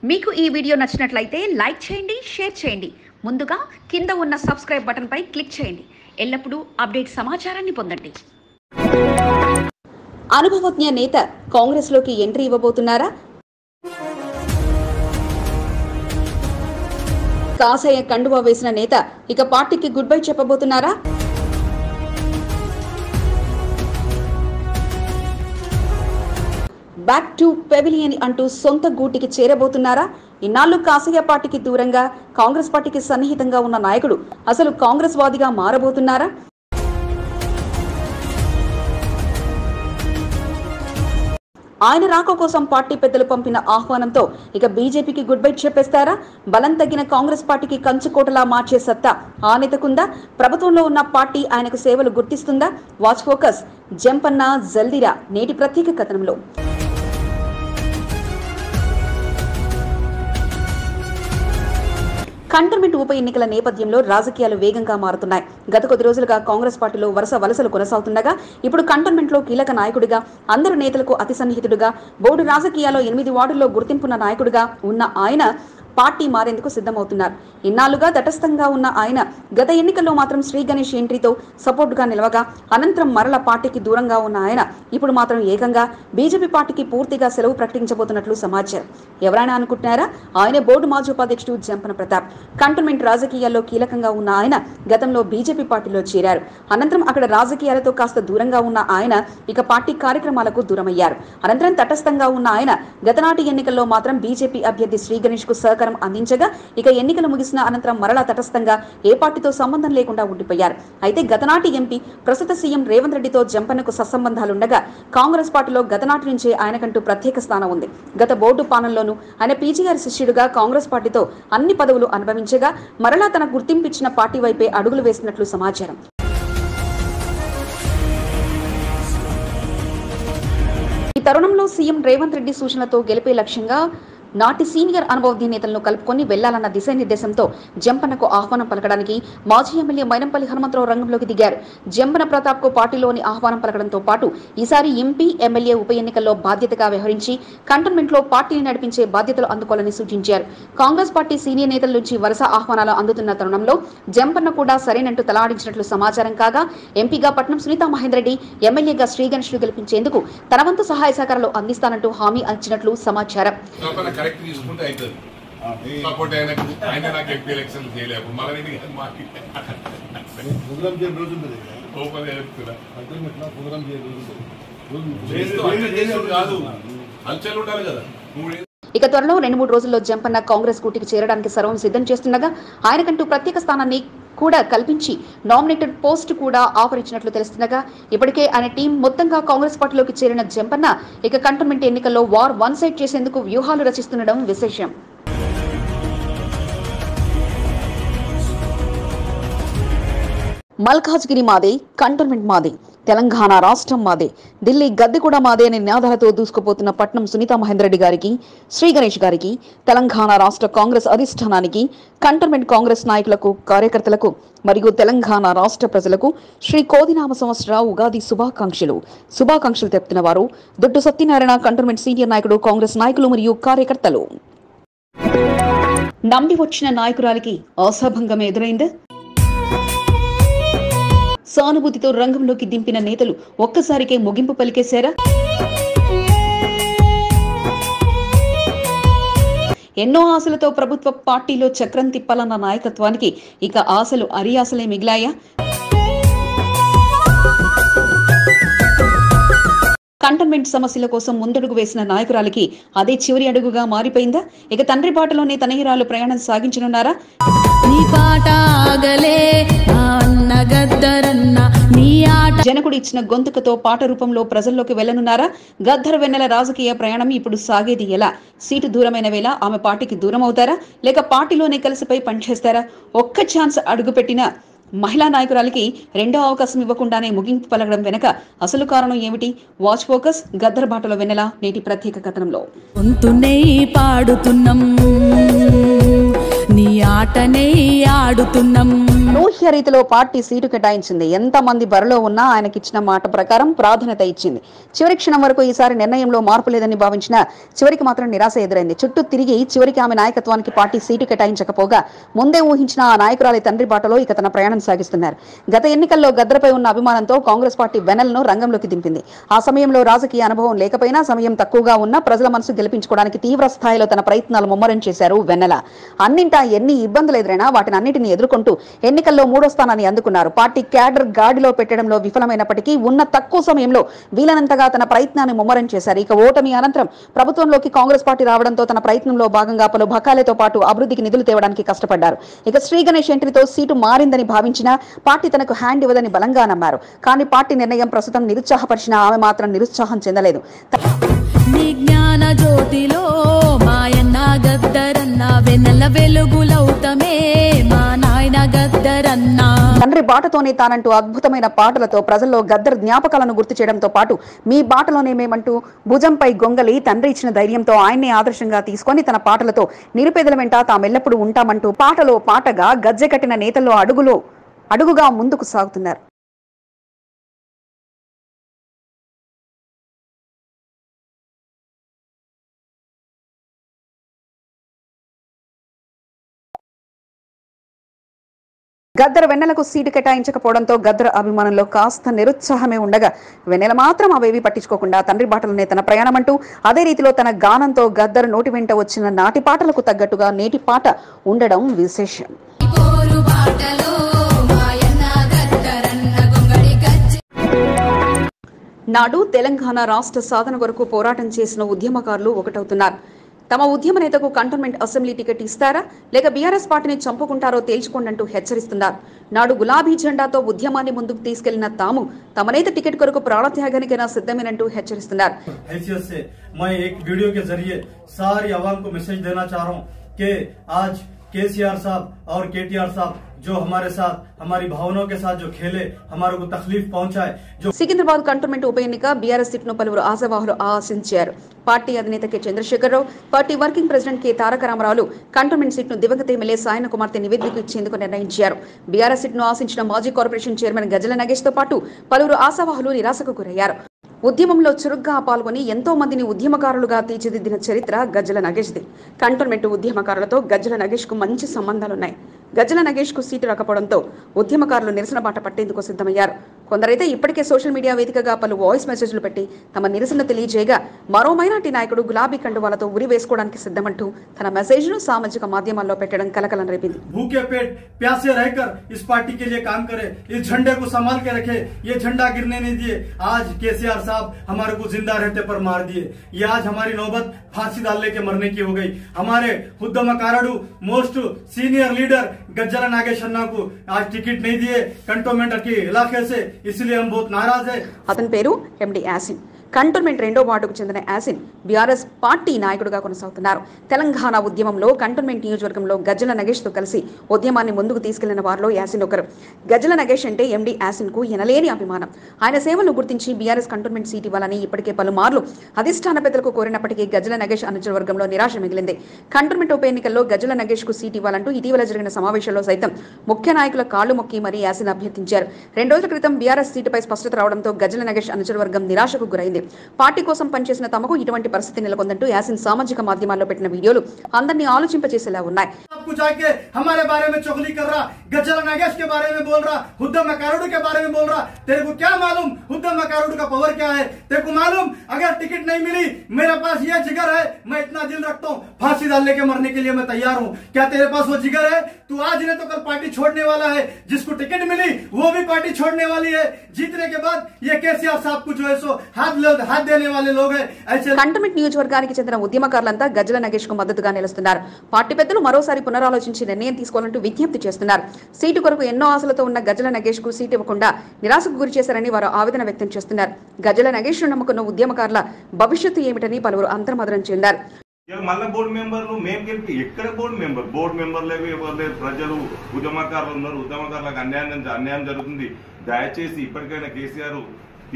మీకు ఈ వీడియో నచ్చినట్లయితే లైక్ చేయండి, షేర్ చేయండి. ముందుగా కింద ఉన్న సబ్స్క్రైబ్ బటన్ పై క్లిక్ చేయండి. ఎల్లప్పుడూ అప్డేట్ సమాచారాన్ని పొందండి. అనుభవజ్ఞ నేత కాంగ్రెస్ లోకి ఎంట్రీ ఇవ్వబోతున్నారా? కాసయ్య కండువా వేసిన నేత ఇక పార్టీకి గుడ్ బై చెప్పబోతున్నారా? బ్యాక్ టు పెవిలియన్ అంటూ సొంత గూటికి చేరబోతున్నారా? ఇన్నాళ్లు కాసయ్య పార్టీకి దూరంగా కాంగ్రెస్ పార్టీకి సన్నిహితంగా ఉన్న నాయకుడు అసలు కాంగ్రెస్ వాదిగా మారబోతున్నారా? ఆయన రాక కోసం పార్టీ పెద్దలు పంపిన ఆహ్వానంతో ఇక బీజేపీకి గుడ్ బై చెప్పేస్తారా? బలం తగ్గిన కాంగ్రెస్ పార్టీకి కంచుకోటలా మార్చే సత్తా ఆ నేతకుందా? ప్రభుత్వంలో ఉన్న పార్టీ ఆయనకు సేవలు గుర్తిస్తుందా? వాచ్ ఫోకస్ జంపన్న జల్దీరా నేటి ప్రత్యేక కథనంలో. కంటోన్మెంట్ ఉప ఎన్నికల నేపథ్యంలో రాజకీయాలు వేగంగా మారుతున్నాయి. గత కొద్ది రోజులుగా కాంగ్రెస్ పార్టీలో వరుస వలసలు కొనసాగుతుండగా ఇప్పుడు కంటోన్మెంట్ లో కీలక నాయకుడిగా, అందరు నేతలకు అతి సన్నిహితుడిగా, బోర్డు రాజకీయాల్లో 8 వార్డుల్లో గుర్తింపున్న నాయకుడిగా ఉన్న ఆయన పార్టీ మారేందుకు సిద్ధమవుతున్నారు. ఇన్నాళ్లుగా తటస్థంగా ఉన్న ఆయన గత ఎన్నికల్లో మాత్రం శ్రీ గణేష్ ఎంట్రీతో సపోర్టుగా నిలవగా, అనంతరం మరల పార్టీకి దూరంగా ఉన్న ఆయన ఇప్పుడు మాత్రం ఏకంగా బీజేపీ పార్టీకి పూర్తిగా సెలవు ప్రకటించబోతున్నట్లు సమాచారం. ఎవరైనా అనుకుంటున్నారా? ఆయన బోర్డు మాజీ ఉపాధ్యక్షుడు జంపన ప్రతాప్. కంటోన్మెంట్ రాజకీయాల్లో కీలకంగా ఉన్న ఆయన గతంలో బీజేపీ పార్టీలో చేరారు. అనంతరం అక్కడ రాజకీయాలతో కాస్త దూరంగా ఉన్న ఆయన ఇక పార్టీ కార్యక్రమాలకు దూరమయ్యారు. అనంతరం తటస్థంగా ఉన్న ఆయన గతనాటి ఎన్నికల్లో మాత్రం బీజేపీ అభ్యర్థి శ్రీ గణేష్ కు సహకారం అందించగా, ఇక ఎన్నికలు ముగిసిన అనంతరం మరలా తటస్థంగా ఏ పార్టీతో సంబంధం లేకుండా ఉండిపోయారు. అయితే గతనాటి ఎంపీ, ప్రస్తుత సీఎం రేవంత్ రెడ్డితో జంపన్నకు సత్సంబంధాలుండగా కాంగ్రెస్ పార్టీలో గతనాటి నుంచే ఆయనకంటూ ప్రత్యేక స్థానం ఉంది. గత బోర్డు పాలనలోనూ ఆయన పీజీఆర్ శిష్యుడిగా కాంగ్రెస్ పార్టీతో అన్ని పదవులు అనుభవించగా మరలా తన గుర్తింపిచ్చిన పార్టీ వైపే అడుగులు వేసినట్లు సమాచారం. ఈ తరుణంలో సీఎం రేవంత్ రెడ్డి సూచనలతో గెలిపే లక్ష్యంగా నాటి సీనియర్ అనుభవజ్ఞ నేతలను కలుపుకొని వెళ్లాలన్న దిశానిర్దేశంతో జంపన్నకు ఆహ్వానం పలకడానికి మాజీ ఎమ్మెల్యే మైనంపల్లి హనుమంతరావు రంగంలోకి దిగారు. జంపన ప్రతాప్ కు పార్టీలోని ఆహ్వానం పలకడంతో పాటు ఈసారి ఎంపీ, ఎమ్మెల్యే ఉప ఎన్నికల్లో బాధ్యతగా వ్యవహరించి కంటోన్మెంట్ లో పార్టీని నడిపించే బాధ్యతలు అందుకోవాలని సూచించారు. కాంగ్రెస్ పార్టీ సీనియర్ నేతల నుంచి వరుస ఆహ్వానాలు అందుతున్న తరుణంలో జంపన్న కూడా సరేనంటూ తలాడించినట్లు సమాచారం కాగా, ఎంపీగా పట్నం సునీతా మహేందర్ రెడ్డి, ఎమ్మెల్యేగా శ్రీ గణేష్ గెలిపించేందుకు తన వంతు సహాయ సహకారాలు అందిస్తానంటూ హామీ ఇచ్చినట్లు సమాచారం. కరెక్ట్ తీసుకుంటే అవుతుంది. సపోర్ట్ ఆయన నాకు ఎంపీ ఎలక్షన్ చేయలేదు. మళ్ళీ కాదు, అంచెలు ఉండాలి కదా. ఇక త్వరలో 2-3 రోజుల్లో జంపన్న కాంగ్రెస్ కూటికి చేరడానికి సర్వం సిద్ధం చేస్తుండగా, ఆయనకంటూ ప్రత్యేక స్థానాన్ని కూడా కల్పించి నామినేటెడ్ పోస్ట్ కూడా ఆఫర్ ఇచ్చినట్లు తెలుస్తుండగా, ఇప్పటికే ఆయన టీం మొత్తంగా కాంగ్రెస్ పార్టీలోకి చేరిన జంపన్న ఇక కంటోన్మెంట్ ఎన్నికల్లో వార్ వన్ సైడ్ చేసేందుకు వ్యూహాలు రచిస్తుండడం విశేషం. మల్కాజ్గిరి మాదే, కంటోన్మెంట్ మాదే, తెలంగాణ రాష్ట్రం మాదే, ఢిల్లీ గద్దె కూడా మాదే అనే నినాదాలతో దూసుకుపోతున్న పట్నం సునీతా మహేందర్ రెడ్డి గారికి, శ్రీ గణేష్ గారికి, తెలంగాణ రాష్ట్ర కాంగ్రెస్ అధిష్టానానికి, కంటోన్మెంట్ కాంగ్రెస్ నాయకులకు, కార్యకర్తలకు మరియు తెలంగాణ రాష్ట్ర ప్రజలకు శ్రీ కోదినామ సంవత్సర ఉగాది శుభాకాంక్షలు తెలుపుతున్న వారు దొడ్డు సత్యనారాయణ, కంటోన్మెంట్ సీనియర్ నాయకుడు, కాంగ్రెస్ నాయకులు మరియు కార్యకర్తలు. నమ్మి వచ్చిన నాయకురాలికి ఆశాభంగం ఎదురైంది. సానుభూతితో రంగంలోకి దింపిన నేతలు ఒక్కసారికే ముగింపు పలికేశారా? ఎన్నో ఆశలతో ప్రభుత్వ పార్టీలో చక్రం తిప్పాలన్న నాయకత్వానికి ఇక ఆశలు అరియాసలే మిగిలాయా? కంటోన్మెంట్ సమస్యల కోసం ముందడుగు వేసిన నాయకురాలికి అదే చివరి అడుగుగా మారిపోయిందా? ఇక తండ్రి బాటలోనే తనయురాలు ప్రయాణం సాగించనున్నారా? జనకుడు ఇచ్చిన గొంతుకతో పాట రూపంలో ప్రజల్లోకి వెళ్లనున్నారా? గద్దర్ వెన్నెల రాజకీయ ప్రయాణం ఇప్పుడు సాగేది ఎలా? సీటు దూరమైన వేళ ఆమె పార్టీకి దూరం అవుతారా, లేక పార్టీలోనే కలిసిపోయి పనిచేస్తారా? ఒక్క ఛాన్స్ అడుగుపెట్టిన మహిళా నాయకురాలికి రెండో అవకాశం ఇవ్వకుండానే ముగింపు పలకడం వెనక అసలు కారణం ఏమిటి? వాచ్ ఫోకస్ గద్దర్ బాటలో వెన్నెల నేటి ప్రత్యేక కథనంలో. పాడుతున్నాం, నీ ఆటనే ఆడుతున్నాం. అనూహ్య రీతిలో పార్టీ సీటు కేటాయించింది. ఎంతమంది బరిలో ఉన్నా ఆయనకిచ్చిన మాట ప్రకారం ప్రాధాన్యత ఇచ్చింది. చివరి క్షణం వరకు ఈసారి నిర్ణయంలో మార్పు లేదని భావించిన చివరికి మాత్రం నిరాశ ఎదురైంది. చుట్టూ తిరిగి చివరికి ఆమె నాయకత్వానికి పార్టీ సీటు కేటాయించకపోగా ముందే ఊహించిన ఆ నాయకురాలి తండ్రి బాటలో ఇక తన ప్రయాణం సాగిస్తున్నారు. గత ఎన్నికల్లో గద్దర్పై ఉన్న అభిమానంతో కాంగ్రెస్ పార్టీ వెన్నెలను రంగంలోకి దింపింది. ఆ సమయంలో రాజకీయ అనుభవం లేకపోయినా సమయం తక్కువగా ఉన్నా ప్రజల మనసు గెలిపించుకోవడానికి తీవ్ర స్థాయిలో తన ప్రయత్నాలు ముమ్మరం చేశారు వెన్నెల. అన్నింటా ఎన్ని ఇబ్బందులు ఎదురైనా వాటిని అన్నింటినీ ఎదుర్కొంటూ ఎన్నికల్లో 3వ స్థానాన్ని అందుకున్నారు. పార్టీ క్యాడర్ గాడిలో పెట్టడంలో విఫలమైనప్పటికీ ఉన్న తక్కువ సమయంలో వీలైనంతగా తన ప్రయత్నాన్ని ముమ్మరం చేశారు. ఇక ఓటమి అనంతరం ప్రభుత్వంలోకి కాంగ్రెస్ పార్టీ రావడంతో తన ప్రయత్నంలో భాగంగా పలు బకాలతో పాటు అభివృద్ధికి నిధులు తేవడానికి కష్టపడ్డారు. ఇక శ్రీ గణేష్ ఎంట్రీతో సీటు మారిందని భావించినా పార్టీ తనకు హ్యాండ్ ఇవ్వదని బలంగా నమ్మారు. కానీ పార్టీ నిర్ణయం ప్రస్తుతం నిరుత్సాహపరిచిన ఆమె మాత్రం నిరుత్సాహం చెందలేదు. తండ్రి బాటతోనే తానంటూ అద్భుతమైన పాటలతో ప్రజల్లో గద్దర్ జ్ఞాపకాలను గుర్తు చేయడంతో పాటు మీ బాటలోనే మేమంటూ భుజంపై గొంగలి తండ్రి ఇచ్చిన ధైర్యంతో ఆయన్నే ఆదర్శంగా తీసుకొని తన పాటలతో నిరుపేదల వెంట తామెల్లప్పుడూ ఉంటామంటూ పాటలో పాటగా గజ్జె కట్టిన నేతల్లో అడుగుగా ముందుకు సాగుతున్నారు. గద్దర్ వెన్నెలకు సీటు కేటాయించకపోవడంతో గద్దర్ అభిమానంలో కాస్త నిరుత్సాహమే ఉండగా వెన్నెల మాత్రం అవేవి పట్టించుకోకుండా తండ్రి బాటలోనే తన ప్రయాణమంటూ అదే రీతిలో తన గానంతో గద్దర్ నోటి వెంట వచ్చిన నాటి పాటలకు తగ్గట్టుగా నేటి పాట ఉండడం విశేషం. నాడు తెలంగాణ రాష్ట్ర సాధన వరకు పోరాటం చేసిన ఉద్యమకారులు ఒకటవుతున్నారు. తమ ఉద్యమ నేతకు కంటోన్మెంట్ అసెంబ్లీ టికెట్ ఇస్తారా లేక బీఆర్ఎస్ పార్టీని చంపుకుంటారో తేల్చుకోండంటూ హెచ్చరిస్తున్నారు. నాడు గులాబీ జెండాతో ఉద్యమాన్ని ముందుకు తీసుకెళ్లిన తాము తమ నేత టికెట్ కొరకు ప్రాణత్యాగానికైనా సిద్ధమేనంటూ హెచ్చరిస్తున్నారు. केसीआर साहब और केटीआर साहब जो हमारे साथ हमारी भावनाओं के साथ जो खेले हमारे को तकलीफ पहुंचाए जो సికింద్రాబాద్ కంటోన్మెంట్ ఉప ఎన్నిక బీఆర్ఎస్ సీట్ను పలువురు ఆశావాహులు ఆశించారు. పార్టీ అధినేత K Chandrasekhara Rao, party working president K Taraka రామారావులు కంటోన్మెంట్ సీట్ను దివంగత ఎమ్మెల్యే సాయన కుమార్తె నివేదికకు ఇచ్చేందుకు నిర్ణయించారు. బీఆర్ఎస్ సీట్ను ఆశించిన మాజీ కార్పొరేషన్ చైర్మన్ గజల నగేష్ తో పాటు పలువురు ఆశావాహులు నిరాశకు గురయ్యారు. ఉద్యమంలో చురుగ్గా పాల్గొని ఎంతో మందిని ఉద్యమకారులుగా తీర్చిదిద్దిన చరిత్ర గజ్జల నగేష్ది. కంటోన్మెంట్ ఉద్యమకారులతో గజ్జల నగేష్ కు మంచి సంబంధాలున్నాయి. గజ్జల నగేష్ కు సీటు రాకపోవడంతో ఉద్యమకారులు నిరసన బాట పట్టేందుకు సిద్ధమయ్యారు. కొందరైతే ఇప్పటికే సోషల్ మీడియా వేదికగా పలు వాయిస్ మెసేజ్లు పెట్టి తమ నిరసన తెలియజేయగా మరో మైనార్టీ నాయకుడు గులాబీ కండువాలతో ఉరి వేసుకోవడానికి సిద్ధమంటూ తన మెసేజ్ ను సామాజిక మాధ్యమాల్లో పెట్టడం కలకలం రేపింది. भूखे पेट प्यासे रहकर इस पार्टी के लिए काम करे, इस झंडे को संभाल के रखे, ये झंडा गिरने नहीं दिए। आज केसीआर साहब हमारे को जिंदा रहते पर मार दिए। ये आज हमारी नौबत फांसी डालने के मरने की हो गई। हमारे उद्यमकारुడు मोस्ट सीनियर लीडर गज्जल नागेश अन्ना को आज टिकट नहीं दिए कंटोनमेंट के इलाके से, इसलिए हम बहुत नाराज है. అతని పేరు ఎండి యాసిన్. కంటోన్మెంట్ 2వ వార్డుకు చెందిన యాసిన్ బీఆర్ఎస్ పార్టీ నాయకుడిగా కొనసాగుతున్నారు. తెలంగాణ ఉద్యమంలో కంటోన్మెంట్ నియోజకవర్గంలో గజ్జల నగేష్ తో కలిసి ఉద్యమాన్ని ముందుకు తీసుకెళ్లిన వారిలో యాసిన్ ఒకరు. గజ్జల నగేష్ అంటే ఎండి యాసిన్ కు ఎనలేని అభిమానం. ఆయన సేవలను గుర్తించి బీఆర్ఎస్ కంటోన్మెంట్ సీట్ ఇవ్వాలని ఇప్పటికే పలుమార్లు అధిష్టాన పెద్దలకు కోరినప్పటికీ గజ్జల నగేష్ అనుచర వర్గంలో నిరాశ మిగిలింది. కంటోన్మెంట్ ఉప ఎన్నికల్లో గజ్జల నగేష్ కు సీట్ ఇవ్వాలంటూ ఇటీవల జరిగిన సమావేశంలో సైతం ముఖ్య నాయకుల కాళ్లు మొక్కి మరీ యాసిన్ అభ్యర్థించారు. 2 రోజుల క్రితం బీఆర్ఎస్ సీటుపై స్పష్టత రావడంతో గజ్జల నగేష్ అనుచర వర్గం నిరాశకు గురైంది. పార్టీ కోసం పనిచేసిన తమకు ఇటువంటి పరిస్థితి నెలకొందంటూ యాసిన్ సామాజిక మాధ్యమాల్లో పెట్టిన వీడియోలు అందరినీ ఆలోచింపచేసేలా ఉన్నాయి. हमारे बारे में चुगली कर रहा, गज्जल नागेश के बारे में बोल रहा, उद्यमकारुడు के बारे में बोल रहा. तेरे को क्या मालूम उद्यमकारुడు का पावर क्या है? तेरे को मालूम अगर टिकट नहीं मिली मेरे पास ये जिगर है, मैं इतना दिल रखता हूँ, फांसी डालने के मरने के लिए मैं तैयार हूँ. क्या तेरे पास वो जिगर है? तू आज नहीं तो कल पार्टी छोड़ने वाला है. जिसको टिकट मिली वो भी पार्टी छोड़ने वाली है. जीतने के बाद ये केसीआर साहब को जो है सो हाथ देने वाले लोग हैं. ऐसे కంటోన్మెంట్ నియోజకవర్గానికి చెందిన ఉద్యమకారులంతా గజ్జల నగేష్ కు మద్దతుగా నిలుస్తున్నారు. పార్టీ పెద్దలు మరోసారి పునరాలోచించి నిర్ణయం తీసుకోవాలంటూ విజ్ఞప్తి చేస్తున్నారు. సీటు కొరకు ఎన్నో ఆశలతో ఉన్న గజ్జల నగేష్ కు సీటు ఇవ్వకుండా నిరాశకు గురి చేశారని వారు ఆవేదన వ్యక్తం చేస్తున్నారు. గజ్జల నగేష్ ను నమ్ముకున్న ఉద్యమకారుల భవిష్యత్తు ఏమిటని పలువురు అంతర్మదనం చెందారు. మళ్ళీ బోర్డు మెంబర్లు మేము గెలిపి ఎక్కడ బోర్డు మెంబర్లేవి ఎవరు లేరు. ప్రజలు ఉద్యమకారులు ఉన్నారు. ఉద్యమకారులకు అన్యాయం జరుగుతుంది. దయచేసి ఇప్పటికైనా కేసీఆర్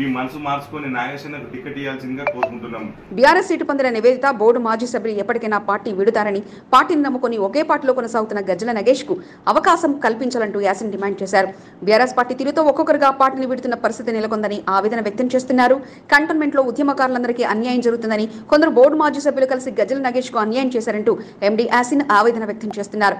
ఈ మనసు మార్చుకొని నాగేశ్వరకు టికెట్ ఇవ్వాల్సిందిగా కోరుకుంటున్నాం. బీఆర్ఎస్ సీటు పొందిన నివేదిత బోర్డు మాజీ సభ్యులు ఎప్పటికైనా పార్టీ విడుతారని, పార్టీని నమ్ముకొని ఒకే పార్టీలో కొనసాగుతున్న గజ్జల నగేష్ కు అవకాశం కల్పించాలంటూ యాసిన్ డిమాండ్ చేశారు. బీఆర్ఎస్ పార్టీ తీరుతో ఒక్కొక్కరుగా పార్టీని విడుతున్న పరిస్థితి నెలకొందని ఆవేదన వ్యక్తం చేస్తున్నారు. కంటోన్మెంట్ లో ఉద్యమకారులందరికీ అన్యాయం జరుగుతుందని, కొందరు బోర్డు మాజీ సభ్యులు కలిసి గజ్జల నగేష్ కు అన్యాయం చేశారంటూ ఎండీ యాసిన్ ఆవేదన వ్యక్తం చేస్తున్నారు.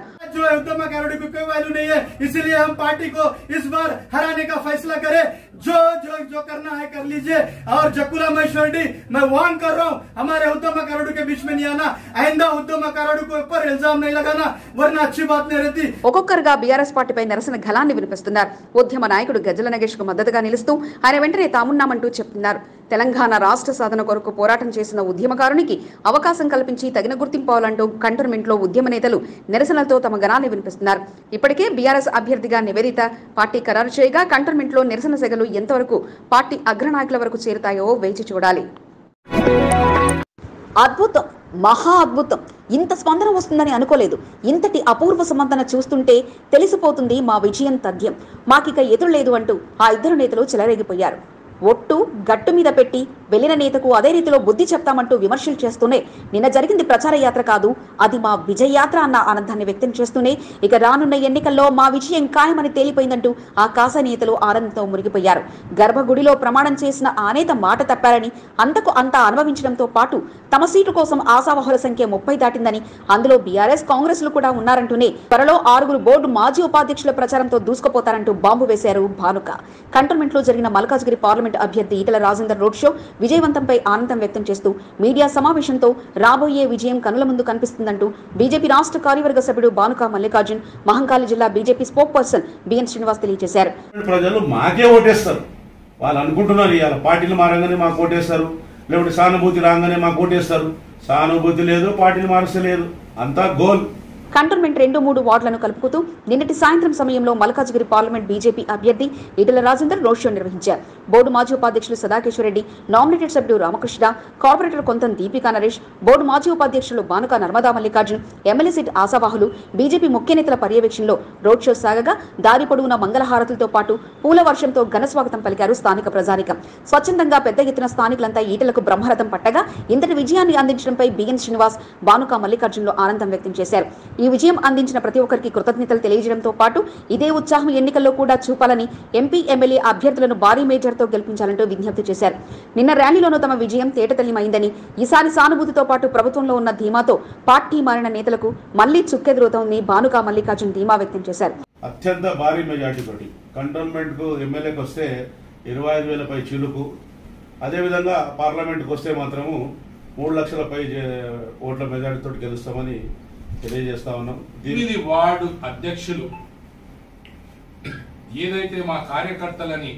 जो जो जो करना है कर लीजिए। और जकुला महेश्वरी मैं वार्न कर रहा हूँ, हमारे उद्यम कारोडू के बीच में नहीं आना, आइंदा उद्यम कारोडू के ऊपर इल्जाम नहीं लगाना, वरना अच्छी बात नहीं रहती। ఒక్కొక్కరుగా బీఆర్ఎస్ పార్టీపై నిరసన ఘలాన్ని వినిపిస్తున్నారు. ఉద్యమ నాయకుడు గజ్జల నగేష్ కు మద్దతుగా నిలుస్తూ ఆయన వెంటనే తామున్నామంటూ చెప్తున్నారు. తెలంగాణ రాష్ట్ర సాధన కొరకు పోరాటం చేసిన ఉద్యమకారునికి అవకాశం కల్పించి తగిన గుర్తింపు అవ్వాలంటూ కంటోన్మెంట్ లో ఉద్యమ నేతలు నిరసనలతో తమ గణాన్ని వినిపిస్తున్నారు. ఇప్పటికే బీఆర్ఎస్ అభ్యర్థిగా నివేదిత పార్టీ ఖరారు చేయగా కంటోన్మెంట్ లో నిరసన సెగలు ఎంతవరకు పార్టీ అగ్రనాయకుల వరకు చేరుతాయో వేచి చూడాలి. అద్భుతం, మహా అద్భుతం. ఇంత స్పందన వస్తుందని అనుకోలేదు. ఇంతటి అపూర్వ స్పందన చూస్తుంటే తెలిసిపోతుంది మా విజయం తథ్యం, మాకిక ఎదురులేదు అంటూ ఆ ఇద్దరు నేతలు చెలరేగిపోయారు. ఒట్టు గట్టు మీద పెట్టి వెళ్లిన నేతకు అదే రీతిలో బుద్ధి చెప్తామంటూ విమర్శలు చేస్తూనే నిన్న జరిగింది ప్రచార యాత్ర కాదు, అది మా విజయయాత్ర అన్న ఆనందాన్ని వ్యక్తం చేస్తూనే ఇక రానున్న ఎన్నికల్లో మా విజయం ఖాయమని తేలిపోయిందంటూ ఆ కాస నేతలు ఆనందంతో మునిగిపోయారు. గర్భగుడిలో ప్రమాణం చేసిన ఆ నేత మాట తప్పారని, అంతకు అంతా అనుభవించడంతో పాటు తమ సీటు కోసం ఆశావహుల సంఖ్య 30 దాటిందని, అందులో బీఆర్ఎస్ కాంగ్రెస్లు కూడా ఉన్నారంటూనే త్వరలో 6 బోర్డు మాజీ ఉపాధ్యక్షుల ప్రచారంతో దూసుకుపోతారంటూ బాంబు వేశారు భానుక. కంటోన్మెంట్ లో జరిగిన మల్కాజ్గిరి పార్లమెంట్ అభ్యర్థి ఈటల రాజేందర్ రోడ్ షో విజయవంతంపై ఆనందం వ్యక్తం చేస్తూ మీడియా సమావేశంతో రాబోయే విజయం కనుల ముందు కనిపిస్తుందంటూ బీజేపీ రాష్ట్ర కార్యవర్గ సభ్యుడు భానుక మల్లికార్జున్, మహంకాళి జిల్లా BJP spokesperson BN Srinivas తెలియజేశారు. ప్రజలు మాకే ఓటేస్తారు, వాళ్ళు అనుకుంటున్నారు ఇవాళ పార్టీలు మారంగానే మాకు ఓటేస్తారు, లేకపోతే సానుభూతి రాగానే మాకు ఓటేస్తారు. సానుభూతి లేదు, పార్టీలు మారస్తలేదు, అంతా గోల్. కంటోన్మెంట్ 2-3 వార్డులను కలుపుతూ నిన్నటి సాయంత్రం సమయంలో మల్కాజ్గిరి పార్లమెంట్ బీజేపీ అభ్యర్థి ఈటల రాజేందర్ రోడ్ షో నిర్వహించారు. బోర్డు మాజీ ఉపాధ్యక్షులు సదాకేశ్వరరెడ్డి, నామినేటెడ్ సభ్యుడు రామకృష్ణ, కార్పొరేటర్ కొంతం దీపికా నరేష్, బోర్డు మాజీ ఉపాధ్యక్షులు బానుక నర్మదా మల్లికార్జున్, ఎమ్మెల్యే సీట్ ఆశావాహులు, బీజేపీ ముఖ్య నేతల పర్యవేక్షణలో రోడ్ షో సాగగా దారి పొడవున మంగళహారతులతో పాటు పూల వర్షంతో ఘనస్వాగతం పలికారు స్థానిక ప్రజానికం. స్వచ్ఛందంగా పెద్ద ఎత్తున స్థానికులంతా ఈటలకు బ్రహ్మరథం పట్టగా ఇంతటి విజయాన్ని అందించడంపై బిఎన్ శ్రీనివాస్, బానుక మల్లికార్జున్లో ఆనందం వ్యక్తం చేశారు. ఈ విజయం అందించిన ప్రతి ఒక్కరికి కృతజ్ఞతలు తెలియజేయడంతో పాటు ఇదే ఉత్సాహం ఎన్నికల్లో కూడా చూపాలని, ఎంపీ ఎమ్మెల్యే అభ్యర్థులను భారీ మేజర్తో గెలిపించాలంటూ విజ్ఞప్తి చేశారు. నిన్న ర్యాలీలోనూ తమ విజయం తేటతెల్లిమైందని, ఈసారి సానుభూతితో పాటు ప్రభుత్వంలో ఉన్న ధీమాతో పార్టీ మారిన నేతలకు మళ్లీ చుక్కెదురవుతోందని బానుక మల్లికార్జున్ ధీమా వ్యక్తం చేశారు. అత్యంత భారీ మెజార్టీ తోటి కంటోన్మెంట్ కు ఎమ్మెల్యేకి వస్తే 25,000 పై చిలుకు, అదేవిధంగా పార్లమెంట్కి వస్తే మాత్రము 3 లక్షల పై ఓట్ల మెజార్టీతో గెలుస్తామని తెలియజేస్తా ఉన్నాం. 8 వార్డు అధ్యక్షులు ఏదైతే మా కార్యకర్తలని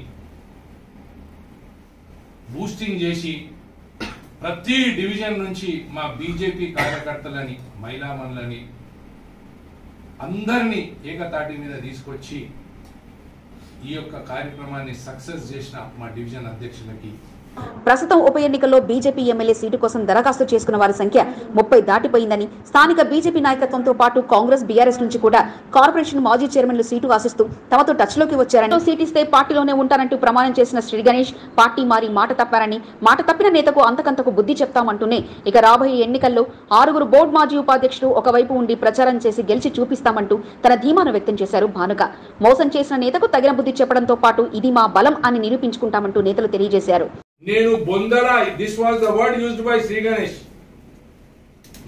బూస్టింగ్ చేసి ప్రతి డివిజన్ నుంచి మా బీజేపీ కార్యకర్తలని, మహిళామణులని అందరినీ ఏకతాటి మీద తీసుకొచ్చి ఈ యొక్క కార్యక్రమాన్ని సక్సెస్ చేసిన మా డివిజన్ అధ్యక్షులకి, ప్రస్తుతం ఉప ఎన్నికల్లో బీజేపీ ఎమ్మెల్యే సీటు కోసం దరఖాస్తు చేసుకున్న వారి సంఖ్య 30 దాటిపోయిందని, స్థానిక బీజేపీ నాయకత్వంతో పాటు కాంగ్రెస్, బీఆర్ఎస్ నుంచి కూడా కార్పొరేషన్ మాజీ చైర్మన్లు సీటు ఆశిస్తూ తమతో టచ్ లోకి వచ్చారని, సీట్ ఇస్తే పార్టీలోనే ఉంటానంటూ ప్రమాణం చేసిన శ్రీ గణేష్ పార్టీ మారి మాట తప్పారని, మాట తప్పిన నేతకు అంతకంతకు బుద్ధి చెప్తామంటూనే ఇక రాబోయే ఎన్నికల్లో 6 బోర్డు మాజీ ఉపాధ్యక్షులు ఒకవైపు ఉండి ప్రచారం చేసి గెలిచి చూపిస్తామంటూ తన ధీమాను వ్యక్తం చేశారు భానుక. మోసం చేసిన నేతకు తగిన బుద్ధి చెప్పడంతో పాటు ఇది మా బలం అని నిరూపించుకుంటామంటూ నేతలు తెలియజేశారు. నేను బొందల, this was the word used by Shri Ganesh,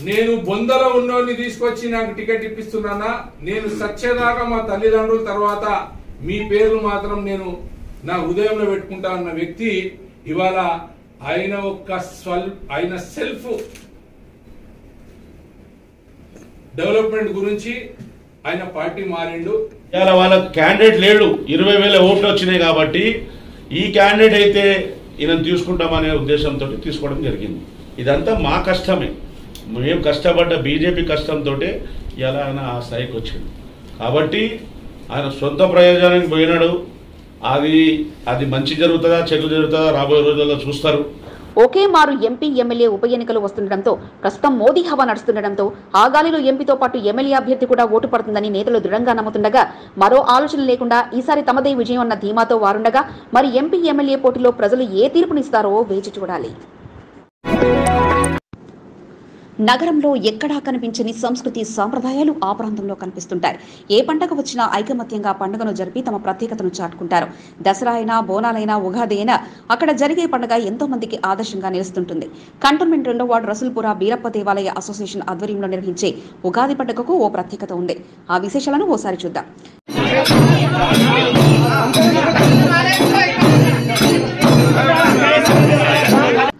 నేను బొందల ఉన్నోని తీసుకొచ్చి నాకు టికెట్ ఇప్పిస్తున్నానా, నేను సత్యదాకా మా తల్లిదండ్రుల తర్వాత మీ పేర్లు మాత్రం నేను నా హృదయంలో పెట్టుకుంటా అన్న వ్యక్తి ఇవాళ ఆయన సెల్ఫ్ డెవలప్మెంట్ గురించి ఆయన పార్టీ మారిండు. ఇలా వాళ్ళ క్యాండిడేట్ లేడు, 20,000 ఓట్లు వచ్చినాయి కాబట్టి ఈ క్యాండిడేట్ అయితే ఈయన తీసుకుంటామనే ఉద్దేశంతో తీసుకోవడం జరిగింది. ఇదంతా మా కష్టమే, మేము కష్టపడ్డ బీజేపీ కష్టంతో ఇలా ఆయన ఆ స్థాయికి వచ్చింది. కాబట్టి ఆయన సొంత ప్రయోజనానికి పోయినాడు. అది మంచి జరుగుతుందా చెడు జరుగుతుందా రాబోయే రోజుల్లో చూస్తారు. ఒకే మారు ఎంపీ ఎమ్మెల్యే ఉప ఎన్నికలు వస్తుండటంతో ప్రస్తుతం మోదీ హవా నడుస్తుండటంతో ఆ గాలిలో ఎంపీతో పాటు ఎమ్మెల్యే అభ్యర్థి కూడా ఓటు పడుతుందని నేతలు దృఢంగా నమ్ముతుండగా మరో ఆలోచన లేకుండా ఈసారి తమదే విజయం అన్న ధీమాతో వారుండగా మరి ఎంపీ ఎమ్మెల్యే పోటీలో ప్రజలు ఏ తీర్పునిస్తారో వేచి చూడాలి. నగరంలో ఎక్కడా కనిపించని సంస్కృతి సాంప్రదాయాలు ఆ ప్రాంతంలో కనిపిస్తుంటాయి. ఏ పండగ వచ్చినా ఐకమత్యంగా పండుగను జరిపి తమ ప్రత్యేకతను చాటుకుంటారు. దసరా అయినా, బోనాలైనా, ఉగాది అయినా అక్కడ జరిగే పండుగ ఎంతో మందికి ఆదర్శంగా నిలుస్తుంటుంది. కంటోన్మెంట్ 2వ వార్డు రసూల్పుర బీరప్ప దేవాలయ అసోసియేషన్ ఆధ్వర్యంలో నిర్వహించే ఉగాది పండుగకు ఓ ప్రత్యేకత ఉంది. ఆ విశేషాలను ఓసారి చూద్దాం.